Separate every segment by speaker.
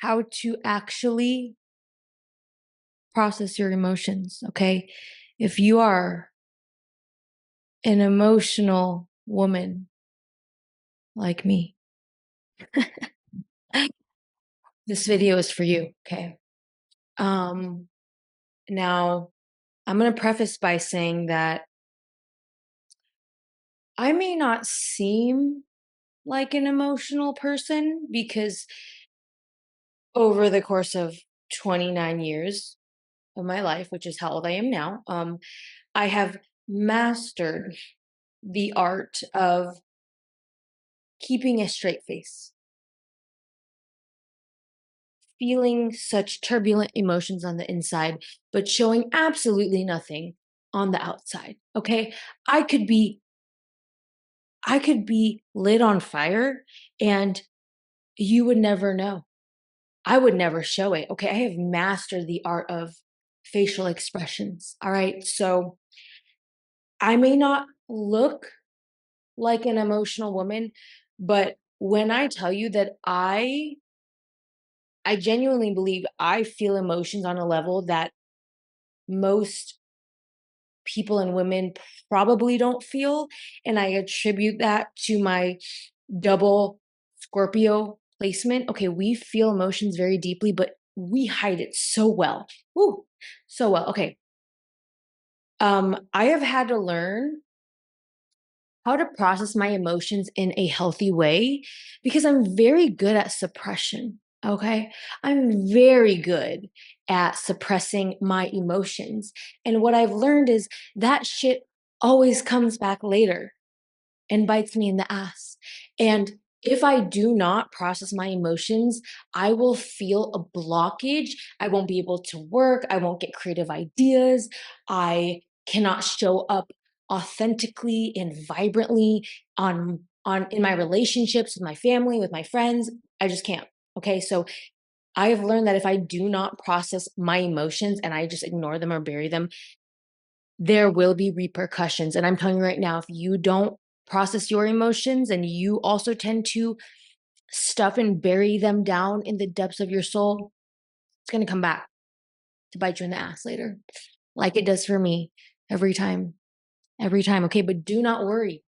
Speaker 1: how to actually process your emotions, okay? If you are an emotional woman like me, this video is for you, okay? Um, Now I'm going to preface by saying that I may not seem like an emotional person because over the course of 29 years of my life, which is how old I am now, I have mastered the art of keeping a straight face, feeling such turbulent emotions on the inside, but showing absolutely nothing on the outside. Okay. I could be I could be lit on fire and you would never know. I would never show it. Okay. I have mastered the art of facial expressions. All right. So I may not look like an emotional woman, but when I tell you that I genuinely believe I feel emotions on a level that most people and women probably don't feel, and I attribute that to my double Scorpio placement. Okay, we feel emotions very deeply, but we hide it so well. Woo, so well. Okay. I have had to learn how to process my emotions in a healthy way because I'm very good at suppression. Okay. I'm very good at suppressing my emotions. And what I've learned is that shit always comes back later and bites me in the ass. And if I do not process my emotions, I will feel a blockage. I won't be able to work. I won't get creative ideas. I cannot show up authentically and vibrantly on in my relationships with my family, with my friends. I just can't. Okay? So I have learned that if I do not process my emotions and I just ignore them or bury them, there will be repercussions. And I'm telling you right now, if you don't process your emotions and you also tend to stuff and bury them down in the depths of your soul, it's going to come back to bite you in the ass later, like it does for me every time, every time. Okay. But do not worry.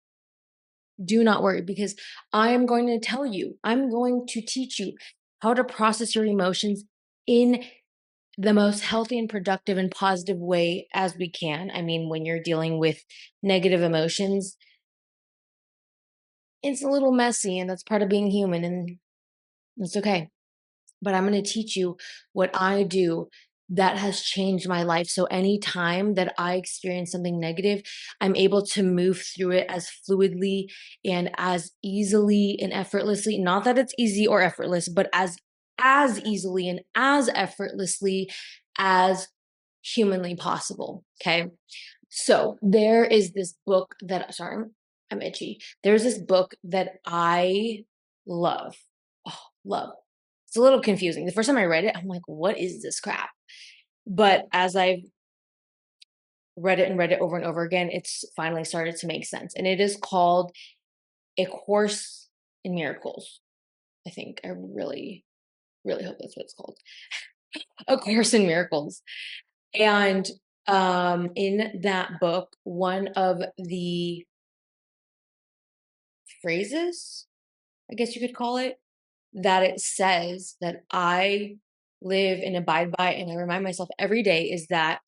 Speaker 1: Do not worry because I am going to tell you, I'm going to teach you how to process your emotions in the most healthy and productive and positive way as we can. I mean, when you're dealing with negative emotions, it's a little messy and that's part of being human and it's okay. But I'm going to teach you what I do that has changed my life. So anytime that I experience something negative, I'm able to move through it as fluidly and as easily and effortlessly. Not that it's easy or effortless, but as easily and as effortlessly as humanly possible. Okay. So there is this book that, sorry, I'm itchy. There's this book that I love. Oh, love. It's a little confusing. The first time I read it, I'm like, what is this crap? But as I've read it and read it over and over again, it's finally started to make sense. And it is called A Course in Miracles. I think I really, really hope that's what it's called. A Course in Miracles. And in that book, one of the phrases, I guess you could call it, that it says that I live and abide by, and I remind myself every day is that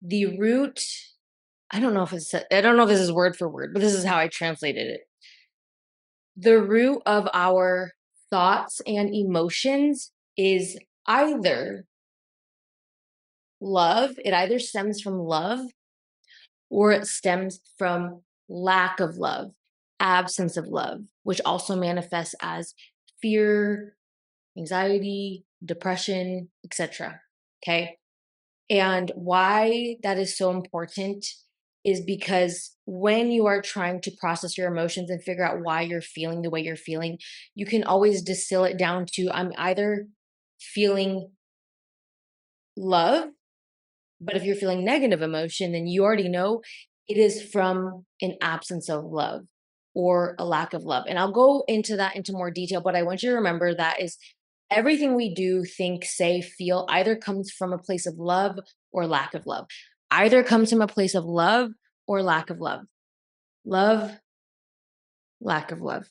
Speaker 1: the root, I don't know if this is word for word, but this is how I translated it. The root of our thoughts and emotions is either love, it either stems from love or it stems from lack of love, absence of love, which also manifests as fear, anxiety, depression, etc. Okay. And why that is so important is because when you are trying to process your emotions and figure out why you're feeling the way you're feeling, you can always distill it down to I'm either feeling love, but if you're feeling negative emotion, then you already know it is from an absence of love or a lack of love. And I'll go into that into more detail, but I want you to remember that is Everything we do, think, say, feel either comes from a place of love or lack of love. Either comes from a place of love or lack of love. Love, lack of love.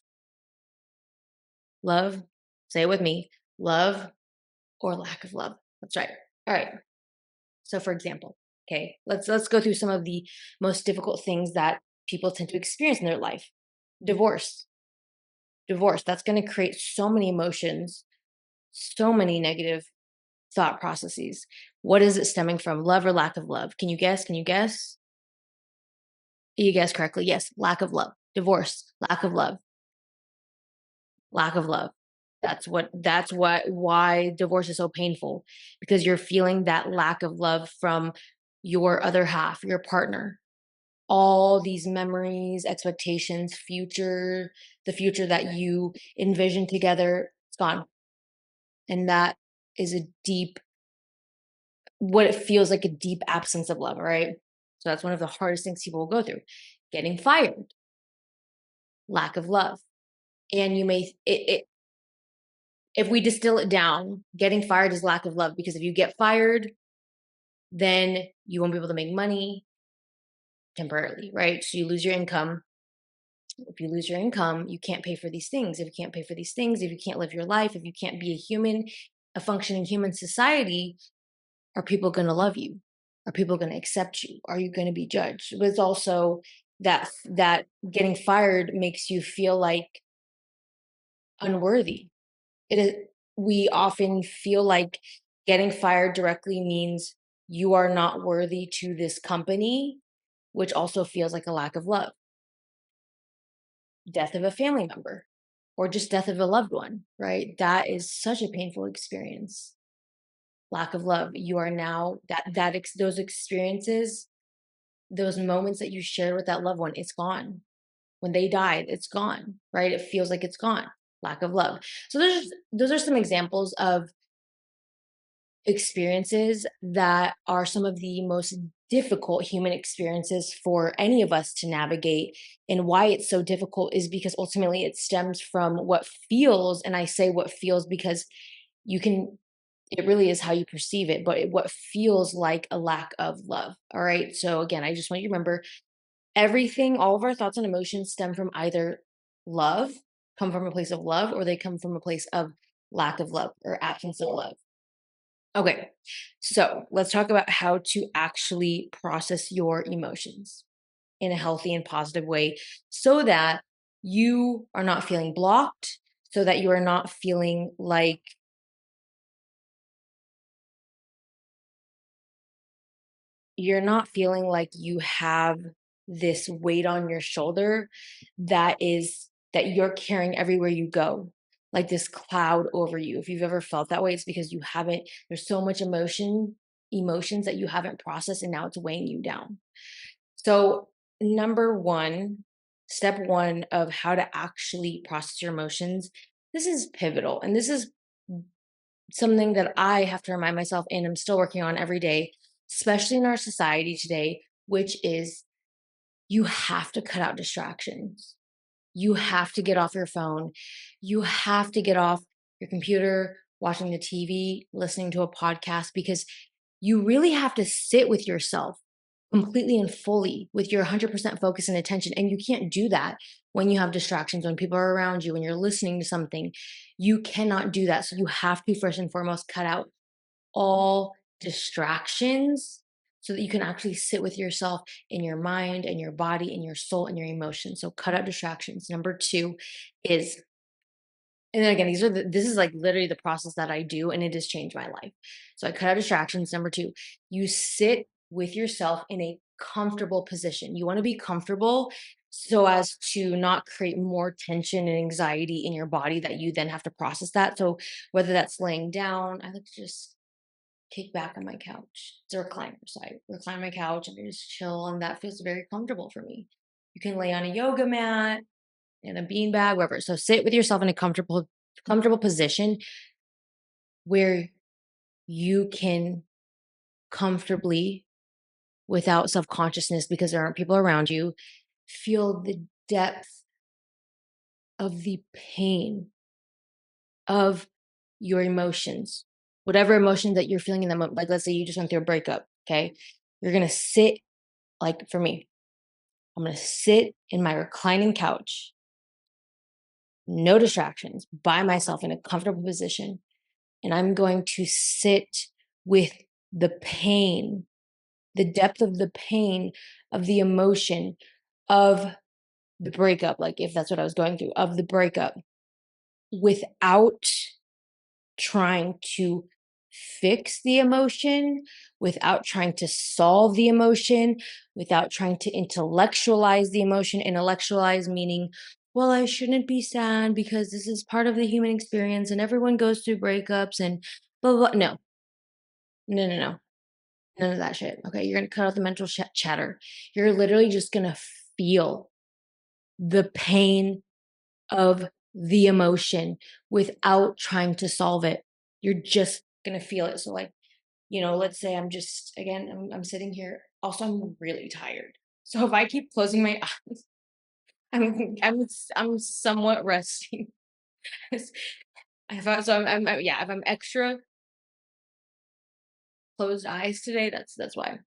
Speaker 1: Love, say it with me, love or lack of love. That's right. All right. So for example, okay, let's go through some of the most difficult things that people tend to experience in their life. Divorce. Divorce, that's going to create so many emotions, so many negative thought processes. What is it stemming from? Love or lack of love? Can you guess? Can you guess? You guessed correctly. Yes, lack of love. Divorce, lack of love. Lack of love. That's what why divorce is so painful, because you're feeling that lack of love from your other half, your partner. All these memories, expectations, future, the future that you envision together, it's gone. And that is a deep, what it feels like, a deep absence of love, right? So that's one of the hardest things people will go through. Getting fired, lack of love. And you may it if we distill it down, getting fired is lack of love, because if you get fired, then you won't be able to make money temporarily, right? So you lose your income. If you lose your income, you can't pay for these things. If you can't pay for these things, if you can't live your life, if you can't be a human, a functioning human society, are people going to love you? Are people going to accept you? Are you going to be judged? But it's also that getting fired makes you feel like unworthy. It is, we often feel like getting fired directly means you are not worthy to this company, which also feels like a lack of love. Death of a family member or just death of a loved one, right? That is such a painful experience. Lack of love. You are now those experiences, those moments that you shared with that loved one, it's gone. When they died, it's gone, right? It feels like it's gone. Lack of love. So those are some examples of experiences that are some of the most difficult human experiences for any of us to navigate. And why it's so difficult is because ultimately it stems from what feels, and I say what feels because you can, it really is how you perceive it, but what feels like a lack of love. All right. So again, I just want you to remember, everything, all of our thoughts and emotions stem from either love, come from a place of love, or they come from a place of lack of love or absence of love. Okay, so let's talk about how to actually process your emotions in a healthy and positive way so that you are not feeling blocked, so that you are not feeling like you have this weight on your shoulder that you're carrying everywhere you go, like this cloud over you. If you've ever felt that way, it's because you haven't, there's so much emotions that you haven't processed, and now it's weighing you down. So, number one, step one of how to actually process your emotions, this is pivotal. And this is something that I have to remind myself, and I'm still working on every day, especially in our society today, which is you have to cut out distractions. You have to get off your phone. You have to get off your computer, watching the TV, listening to a podcast, because you really have to sit with yourself completely and fully with your 100% focus and attention. And you can't do that when you have distractions, when people are around you, when you're listening to something. You cannot do that. So you have to, first and foremost, cut out all distractions so that you can actually sit with yourself in your mind and your body and your soul and your emotions. So cut out distractions. Number two is, and then again, this is like literally the process that I do, and it has changed my life. So I cut out distractions. Number two, you sit with yourself in a comfortable position. You want to be comfortable so as to not create more tension and anxiety in your body that you then have to process that. So whether that's laying down, I like to just kick back on my couch. It's a recliner, so I recline on my couch and I just chill, and that feels very comfortable for me. You can lay on a yoga mat, in a beanbag, wherever. So sit with yourself in a comfortable position where you can comfortably, without self-consciousness, because there aren't people around you, feel the depth of the pain of your emotions, whatever emotion that you're feeling in that moment. Like, let's say you just went through a breakup, okay? You're gonna sit, like for me, I'm gonna sit in my reclining couch, no distractions, by myself in a comfortable position, and I'm going to sit with the pain, the depth of the pain of the emotion of the breakup, like if that's what I was going through, of the breakup, without trying to fix the emotion, without trying to solve the emotion, without trying to intellectualize the emotion. Intellectualize meaning, well, I shouldn't be sad because this is part of the human experience and everyone goes through breakups and blah, blah, blah. No, no, no, no. None of that shit. Okay. You're going to cut out the mental chatter. You're literally just going to feel the pain of the emotion without trying to solve it. You're just going to feel it. So, like, let's say I'm just, again, I'm sitting here. Also, I'm really tired. So if I keep closing my eyes, I'm somewhat resting. Yeah, if I'm extra closed eyes today, that's why.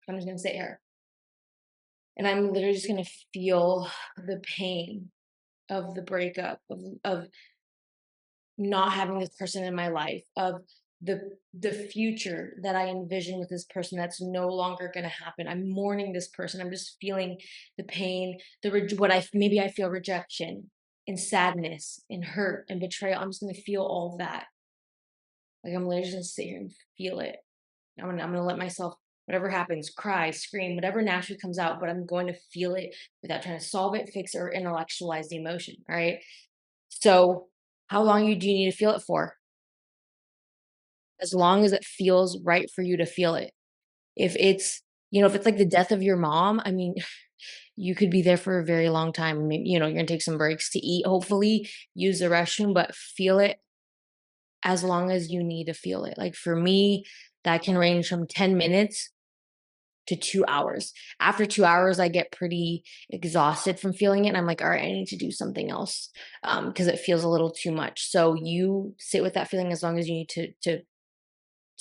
Speaker 1: I'm just gonna sit here and I'm literally just gonna feel the pain of the breakup, of not having this person in my life, of the future that I envision with this person that's no longer going to happen. I'm mourning this person. I'm just feeling the pain, what I maybe I feel rejection and sadness and hurt and betrayal. I'm just going to feel all of that. Like I'm literally just going to sit here and feel it. I'm gonna let myself, whatever happens, cry, scream, whatever naturally comes out, but I'm going to feel it without trying to solve it, fix it, or intellectualize the emotion. All right. So how long do you need to feel it for? As long as it feels right for you to feel it. If it's, if it's like the death of your mom, I mean, you could be there for a very long time. I mean, you're gonna take some breaks to eat, hopefully, use the restroom, but feel it as long as you need to feel it. Like for me, that can range from 10 minutes to 2 hours. After 2 hours, I get pretty exhausted from feeling it. And I'm like, all right, I need to do something else because it feels a little too much. So you sit with that feeling as long as you need to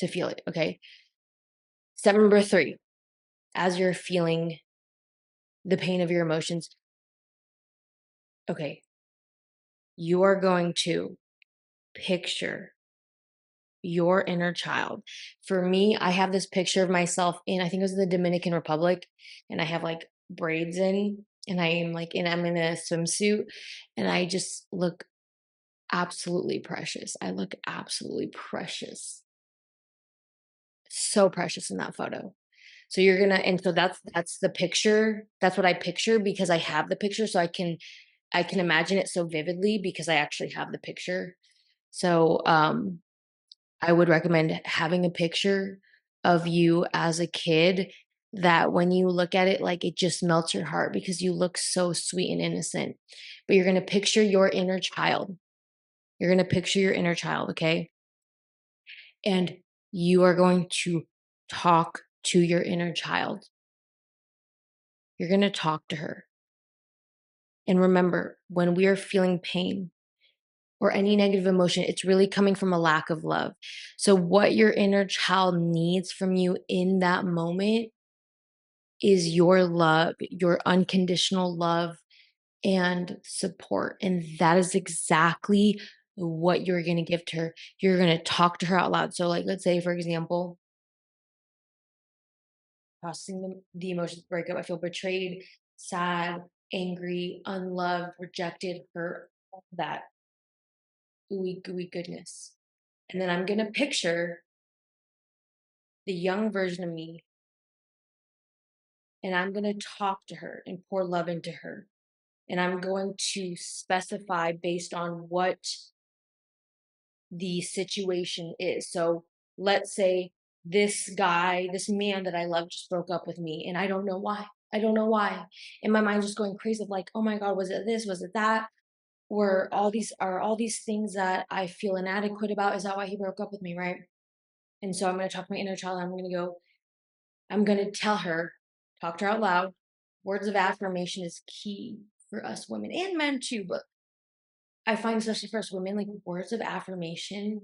Speaker 1: feel it. Okay. Step number 3, as you're feeling the pain of your emotions, okay, you are going to picture your inner child. For me, I have this picture of myself in, I think it was the Dominican Republic, and I have like braids in, and I'm in a swimsuit, and I just look absolutely precious. I look absolutely precious. So precious in that photo. So you're gonna, and so that's the picture. That's what I picture because I have the picture, so I can imagine it so vividly because I actually have the picture. So I would recommend having a picture of you as a kid that when you look at it, like it just melts your heart because you look so sweet and innocent. But you're gonna picture your inner child. You're gonna picture your inner child, okay? And you are going to talk to your inner child. You're gonna talk to her. And remember, when we are feeling pain, or any negative emotion, it's really coming from a lack of love. So, what your inner child needs from you in that moment is your love, your unconditional love and support. And that is exactly what you're going to give to her. You're going to talk to her out loud. So, like, let's say, for example, processing the emotions of breakup, I feel betrayed, sad, angry, unloved, rejected, hurt, all that ooey gooey goodness. And then I'm going to picture the young version of me, and I'm going to talk to her and pour love into her. And I'm going to specify based on what the situation is. So let's say this guy, this man that I love just broke up with me, and I don't know why. I don't know why. And my mind's just going crazy of like, oh my God, was it this? Was it that? Or all these things that I feel inadequate about? Is that why he broke up with me? Right. And so I'm going to talk to my inner child. I'm going to tell her, talk to her out loud. Words of affirmation is key for us women and men too, but I find, especially for us women, like words of affirmation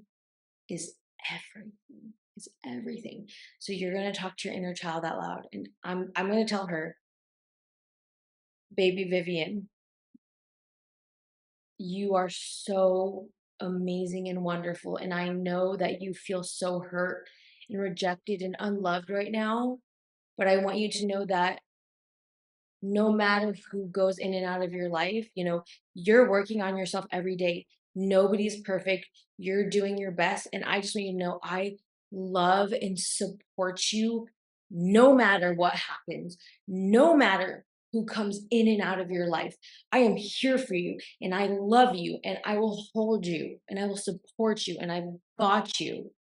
Speaker 1: is everything. Is everything. So you're gonna talk to your inner child out loud, and I'm gonna tell her, baby Vivian, you are so amazing and wonderful. And I know that you feel so hurt and rejected and unloved right now. But I want you to know that no matter who goes in and out of your life, you're working on yourself every day. Nobody's perfect. You're doing your best. And I just want you to know I love and support you no matter what happens, no matter who comes in and out of your life. I am here for you and I love you and I will hold you and I will support you and I've got you.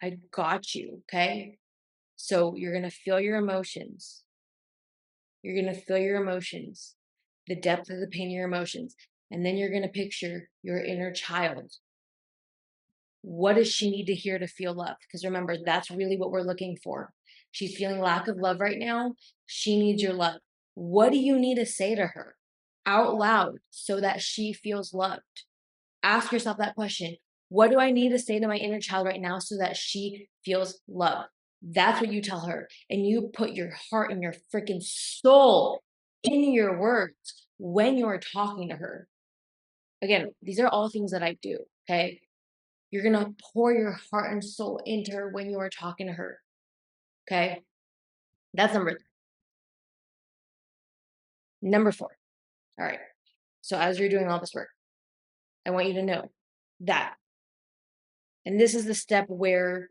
Speaker 1: I got you. Okay. So you're going to feel your emotions. You're going to feel your emotions, the depth of the pain of your emotions. And then you're going to picture your inner child. What does she need to hear to feel loved? Because remember, that's really what we're looking for. She's feeling lack of love right now. She needs your love. What do you need to say to her out loud so that she feels loved? Ask yourself that question. What do I need to say to my inner child right now so that she feels loved? That's what you tell her. And you put your heart and your freaking soul in your words when you're talking to her. Again, these are all things that I do. Okay. You're going to pour your heart and soul into her when you are talking to her. Okay. That's number 4. All right. So as you're doing all this work, I want you to know that, and this is the step where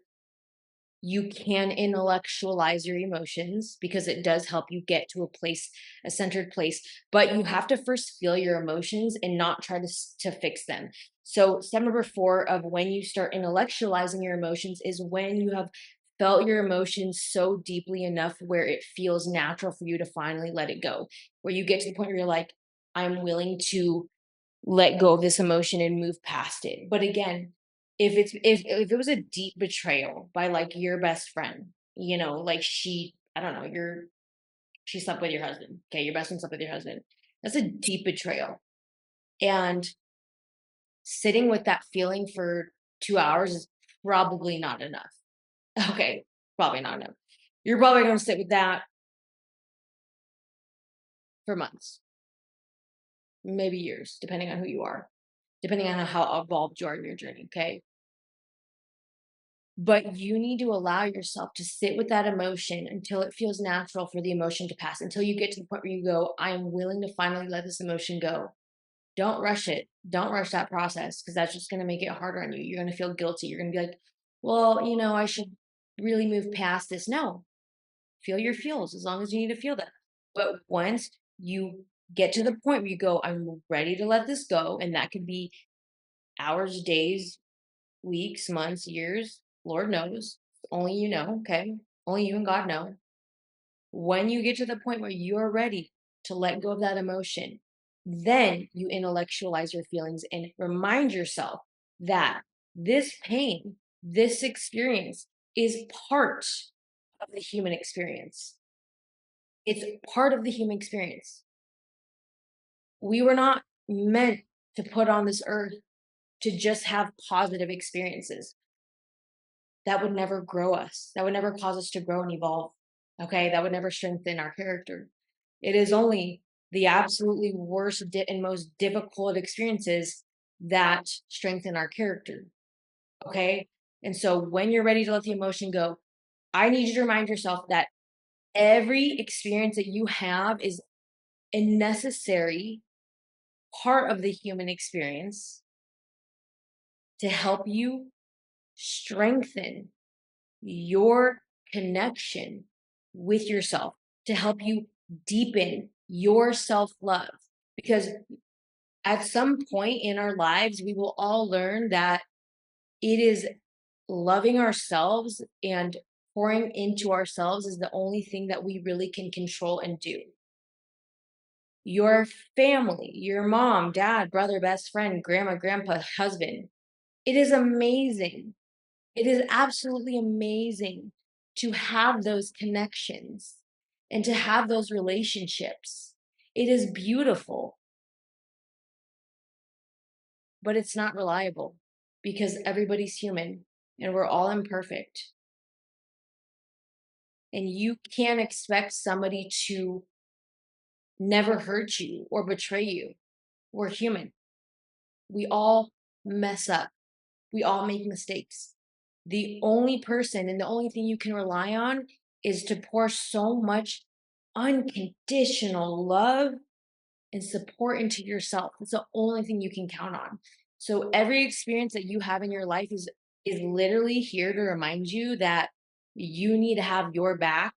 Speaker 1: you can intellectualize your emotions because it does help you get to a centered place, but you have to first feel your emotions and not try to fix them. So step number 4 of when you start intellectualizing your emotions is when you have felt your emotions so deeply enough where it feels natural for you to finally let it go, where you get to the point where you're like, I'm willing to let go of this emotion and move past it. But again, if it was a deep betrayal by like your best friend, like I don't know, she slept with your husband. Okay, your best friend slept with your husband. That's a deep betrayal. And sitting with that feeling for 2 hours is probably not enough. Okay, probably not enough. You're probably going to sit with that for months, maybe years, depending on who you are, depending on how evolved you are in your journey. Okay. But you need to allow yourself to sit with that emotion until it feels natural for the emotion to pass, until you get to the point where you go, I am willing to finally let this emotion go. Don't rush it. Don't rush that process because that's just going to make it harder on you. You're going to feel guilty. You're going to be like, well, I should really move past this. No, feel your feels as long as you need to feel them. But once you get to the point where you go, I'm ready to let this go, and that could be hours, days, weeks, months, years, Lord knows. Only you know, okay? Only you and God know. When you get to the point where you are ready to let go of that emotion, then you intellectualize your feelings and remind yourself that this pain, this experience is part of the human experience. It's part of the human experience. We were not meant to put on this earth to just have positive experiences. That would never grow us. That would never cause us to grow and evolve. Okay. That would never strengthen our character. It is only the absolutely worst and most difficult experiences that strengthen our character. Okay. And so when you're ready to let the emotion go, I need you to remind yourself that every experience that you have is a necessary part of the human experience to help you strengthen your connection with yourself, to help you deepen your self love. Because at some point in our lives, we will all learn that it is loving ourselves and pouring into ourselves is the only thing that we really can control and do. Your family, your mom, dad, brother, best friend, grandma, grandpa, husband, it is amazing. It is absolutely amazing to have those connections and to have those relationships. It is beautiful. but it's not reliable because everybody's human and we're all imperfect. And you can't expect somebody to never hurt you or betray you. We're human. We all mess up. We all make mistakes. The only person and the only thing you can rely on is to pour so much unconditional love and support into yourself. It's the only thing you can count on. So every experience that you have in your life is literally here to remind you that you need to have your back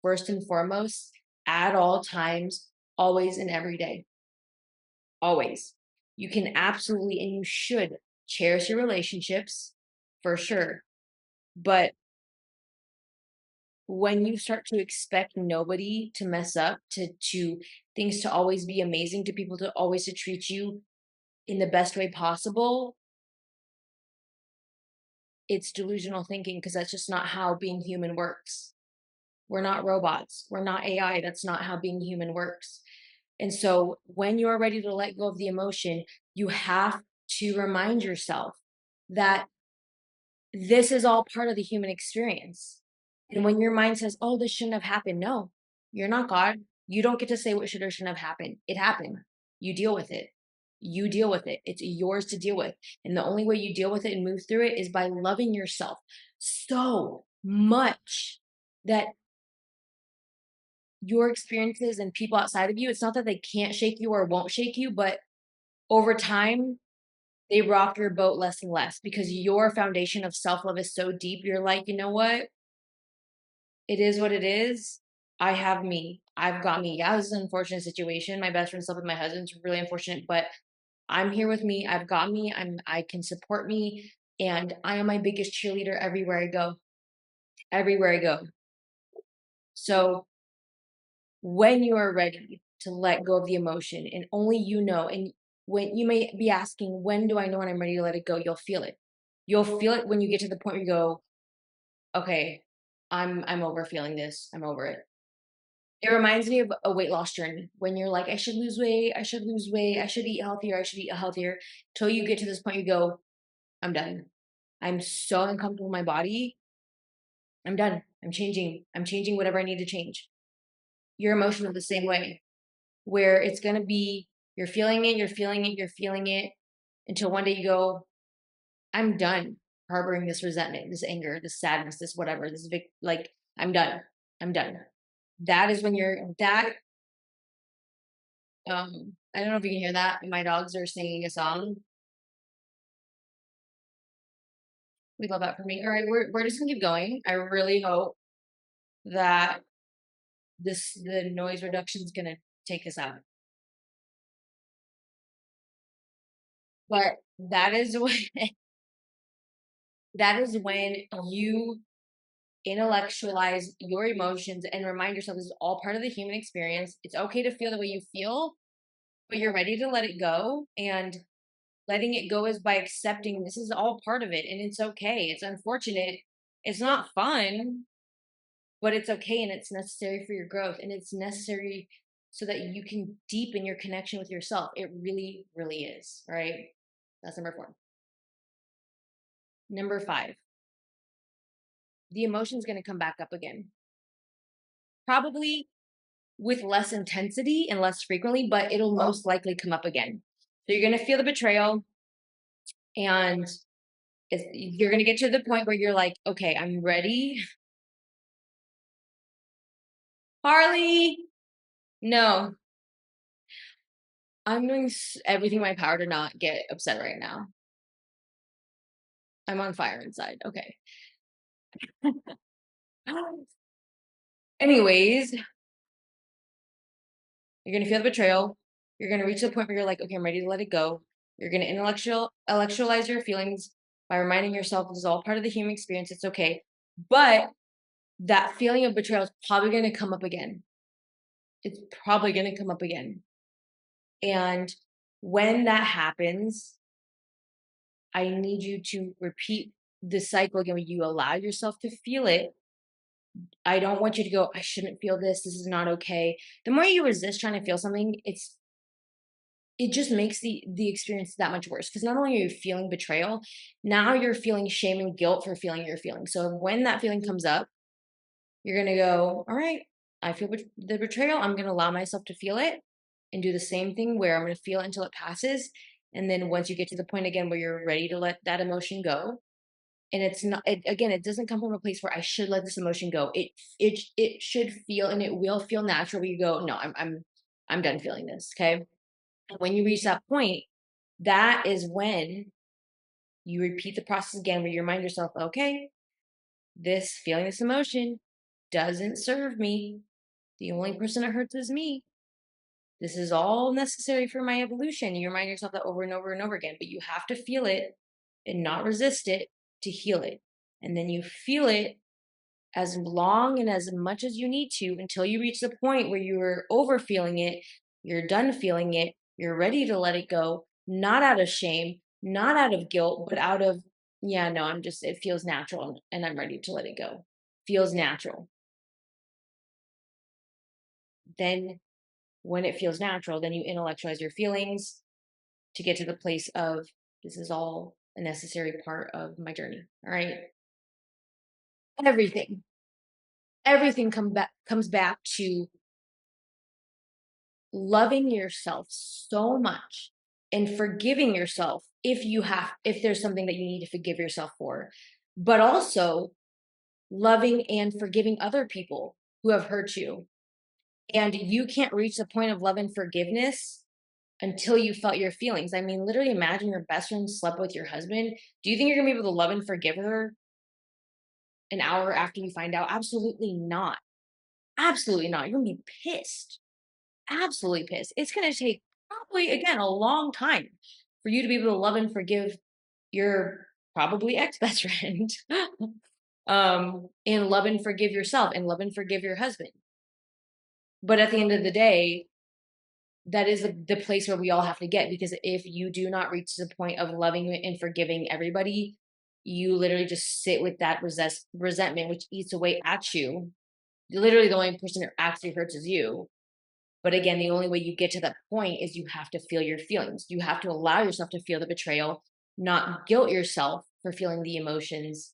Speaker 1: first and foremost at all times, always and every day. Always. You can absolutely and you should cherish your relationships for sure. But when you start to expect nobody to mess up, to things to always be amazing, to people to always to treat you in the best way possible, it's delusional thinking because that's just not how being human works. We're not robots. We're not AI. That's not how being human works. And so when you're ready to let go of the emotion, you have to remind yourself that this is all part of the human experience. And when your mind says, oh, this shouldn't have happened, no, you're not God. You don't get to say what should or shouldn't have happened. It happened. You deal with it. You deal with it. It's yours to deal with. And the only way you deal with it and move through it is by loving yourself so much that your experiences and people outside of you, it's not that they can't shake you or won't shake you, but over time, they rock your boat less and less because your foundation of self love is so deep. You're like, you know what? It is what it is. I have me. I've got me. Yeah, this is an unfortunate situation. My best friend slept with my husband. It's really unfortunate, but I'm here with me. I've got me. I can support me. And I am my biggest cheerleader everywhere I go. Everywhere I go. So when you are ready to let go of the emotion and only you know, and when you may be asking, when do I know when I'm ready to let it go? You'll feel it. You'll feel it when you get to the point where you go, okay, I'm over feeling this. I'm over it. It reminds me of a weight loss journey when you're like, I should lose weight, I should lose weight, I should eat healthier, I should eat healthier. Till you get to this point, you go, I'm done. I'm so uncomfortable with my body. I'm done. I'm changing. I'm changing whatever I need to change. Your emotion is the same way, where it's gonna be you're feeling it, you're feeling it, you're feeling it until one day you go, I'm done harboring this resentment, this anger, this sadness, this whatever, like I'm done. I'm done. That is when you're that I don't know if you can hear that. My dogs are singing a song. We love that for me. All right, we're just gonna keep going. I really hope that the noise reduction is gonna take us out. But that is when that is when you intellectualize your emotions and remind yourself this is all part of the human experience. It's okay to feel the way you feel, but you're ready to let it go. And letting it go is by accepting this is all part of it and it's okay. It's unfortunate. It's not fun, but it's okay and it's necessary for your growth and it's necessary so that you can deepen your connection with yourself. It really, really is. All right. That's number 4. Number 5, the emotion's going to come back up again. Probably with less intensity and less frequently, but it'll most likely come up again. So you're going to feel the betrayal and you're going to get to the point where you're like, okay, I'm ready. Harley, no, I'm doing everything in my power to not get upset right now. I'm on fire inside. Okay. Anyways, you're going to feel the betrayal. You're going to reach the point where you're like, okay, I'm ready to let it go. You're going to intellectualize your feelings by reminding yourself this is all part of the human experience. It's okay. But that feeling of betrayal is probably going to come up again. It's probably going to come up again. And when that happens, I need you to repeat the cycle again. When you allow yourself to feel it, I don't want you to go, I shouldn't feel this. This is not okay. The more you resist trying to feel something, it just makes the experience that much worse because not only are you feeling betrayal, now you're feeling shame and guilt for feeling your feelings. So when that feeling comes up, you're gonna go, all right, I feel the betrayal. I'm gonna allow myself to feel it and do the same thing where I'm gonna feel it until it passes. And then once you get to the point again where you're ready to let that emotion go, and it's not again, it doesn't come from a place where I should let this emotion go. It should feel and it will feel natural where you go, no, I'm done feeling this. Okay. And when you reach that point, that is when you repeat the process again where you remind yourself, okay, this feeling, this emotion doesn't serve me. The only person it hurts is me. This is all necessary for my evolution. You remind yourself that over and over and over again, but you have to feel it and not resist it to heal it. And then you feel it as long and as much as you need to until you reach the point where you're over feeling it, you're done feeling it, you're ready to let it go, not out of shame, not out of guilt, but out of, yeah, no, it feels natural and I'm ready to let it go. Feels natural. Then when it feels natural, then you intellectualize your feelings to get to the place of this is all a necessary part of my journey. All right. Everything, everything comes back to loving yourself so much and forgiving yourself if there's something that you need to forgive yourself for, but also loving and forgiving other people who have hurt you. And you can't reach the point of love and forgiveness until you felt your feelings. I mean, literally imagine your best friend slept with your husband. Do you think you're gonna be able to love and forgive her an hour after you find out? Absolutely not. Absolutely not. You're gonna be pissed. Absolutely pissed. It's gonna take probably again a long time for you to be able to love and forgive your probably ex-best friend. And love and forgive yourself and love and forgive your husband. But at the end of the day, that is the place where we all have to get because if you do not reach the point of loving and forgiving everybody, you literally just sit with that resentment, which eats away at you. Literally, the only person who actually hurts is you. But again, the only way you get to that point is you have to feel your feelings. You have to allow yourself to feel the betrayal, not guilt yourself for feeling the emotions.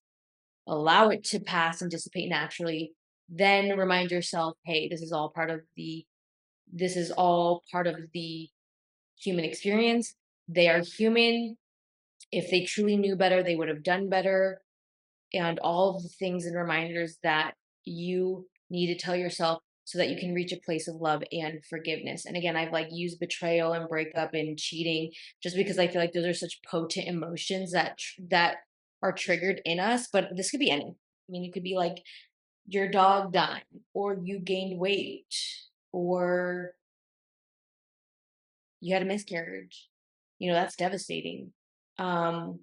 Speaker 1: Allow it to pass and dissipate naturally. Then remind yourself, hey, this is all part of the human experience. They are human. If they truly knew better, they would have done better. And all of the things and reminders that you need to tell yourself so that you can reach a place of love and forgiveness. And again, I've like used betrayal and breakup and cheating just because I feel like those are such potent emotions that are triggered in us. But this could be any. I mean, it could be like your dog died, or you gained weight, or you had a miscarriage. That's devastating. Um,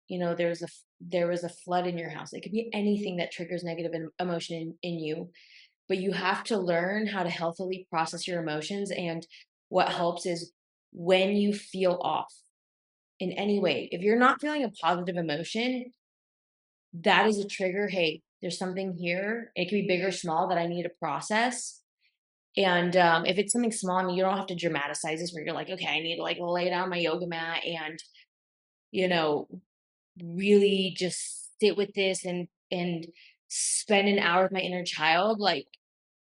Speaker 1: there was a flood in your house. It could be anything that triggers negative emotion in you, but you have to learn how to healthily process your emotions. And what helps is when you feel off in any way, if you're not feeling a positive emotion, that is a trigger. Hey, there's something here. It could be big or small that I need to process. And if it's something small, I mean, you don't have to dramatize this where you're like, okay, I need to like lay down my yoga mat and, you know, really just sit with this and spend an hour with my inner child. Like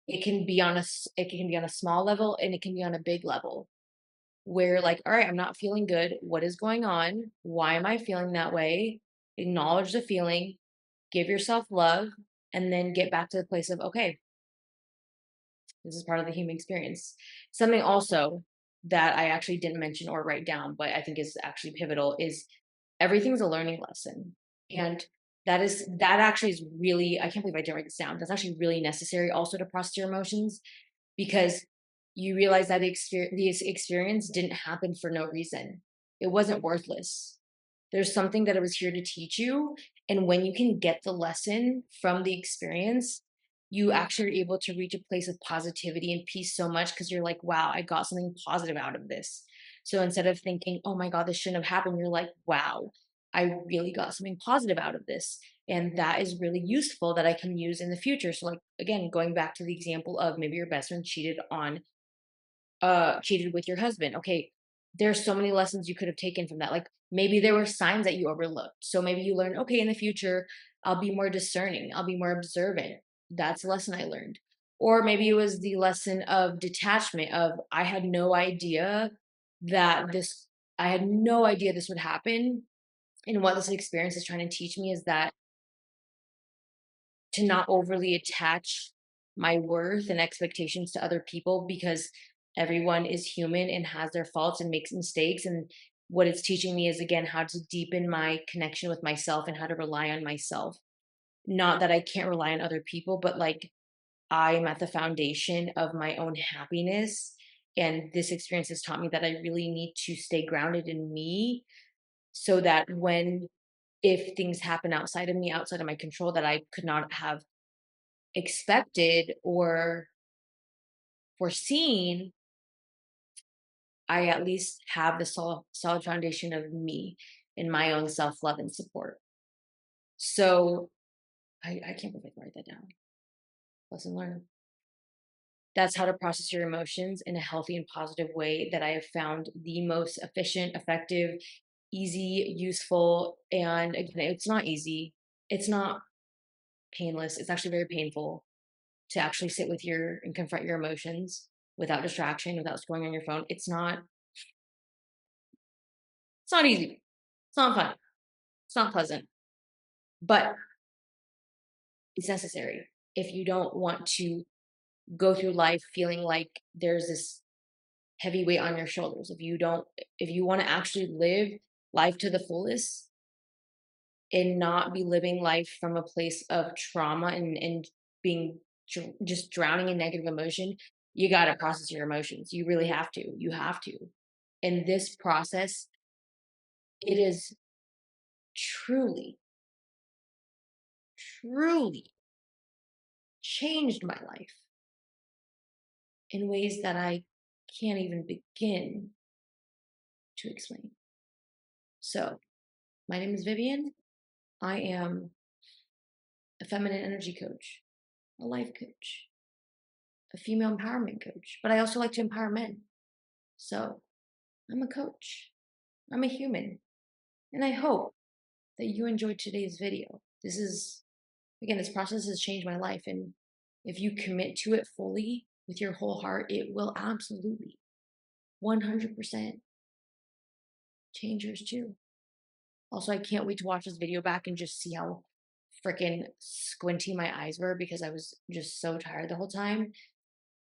Speaker 1: it can be on a small level and it can be on a big level where like, all right, I'm not feeling good. What is going on? Why am I feeling that way? Acknowledge the feeling, give yourself love, and then get back to the place of, okay, this is part of the human experience. Something also that I actually didn't mention or write down, but I think is actually pivotal is everything's a learning lesson. And that actually is really, I can't believe I didn't write this down. That's actually really necessary also to process your emotions because you realize that this experience didn't happen for no reason. It wasn't worthless. There's something that it was here to teach you. And when you can get the lesson from the experience, you actually are able to reach a place of positivity and peace so much because you're like, wow, I got something positive out of this. So instead of thinking, oh my God, this shouldn't have happened, you're like, wow, I really got something positive out of this. And that is really useful that I can use in the future. So, like, again, going back to the example of maybe your best friend cheated on cheated with your husband. Okay, there's so many lessons you could have taken from that. Like maybe there were signs that you overlooked. So maybe you learned, okay, in the future, I'll be more discerning, I'll be more observant. That's a lesson I learned. Or maybe it was the lesson of detachment of I had no idea that this I had no idea this would happen. And what this experience is trying to teach me is that to not overly attach my worth and expectations to other people because everyone is human and has their faults and makes mistakes. And what it's teaching me is again how to deepen my connection with myself and how to rely on myself. Not that I can't rely on other people, but like I am at the foundation of my own happiness. And this experience has taught me that I really need to stay grounded in me so that when if things happen outside of me, outside of my control that I could not have expected or foreseen, I at least have the solid foundation of me and my own self love and support. So I can't believe I can write that down. Lesson learned. That's how to process your emotions in a healthy and positive way that I have found the most efficient, effective, easy, useful. And again, it's not easy. It's not painless. It's actually very painful to actually sit with your and confront your emotions without distraction, without scrolling on your phone. It's not easy. It's not fun. It's not pleasant, but it's necessary if you don't want to go through life feeling like there's this heavy weight on your shoulders. If you want to actually live life to the fullest and not be living life from a place of trauma and being just drowning in negative emotion, you got to process your emotions. You really have to. You have to. In this process, it is truly, truly changed my life in ways that I can't even begin to explain. So, my name is Vivian. I am a feminine energy coach, a life coach, a female empowerment coach, but I also like to empower men. So, I'm a coach, I'm a human, and I hope that you enjoyed today's video. This process has changed my life. And if you commit to it fully with your whole heart, it will absolutely 100% change yours too. Also, I can't wait to watch this video back and just see how freaking squinty my eyes were because I was just so tired the whole time.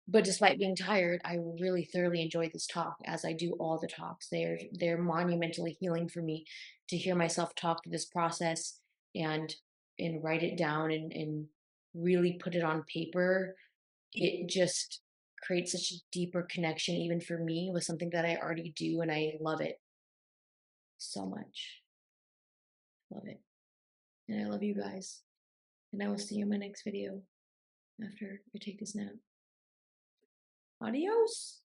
Speaker 1: But despite being tired, I really thoroughly enjoyed this talk as I do all the talks. They're monumentally healing for me to hear myself talk through this process and write it down and really put it on paper. It just creates such a deeper connection even for me with something that I already do and I love it so much. Love it. And I love you guys. And I will see you in my next video after I take this nap. Adios.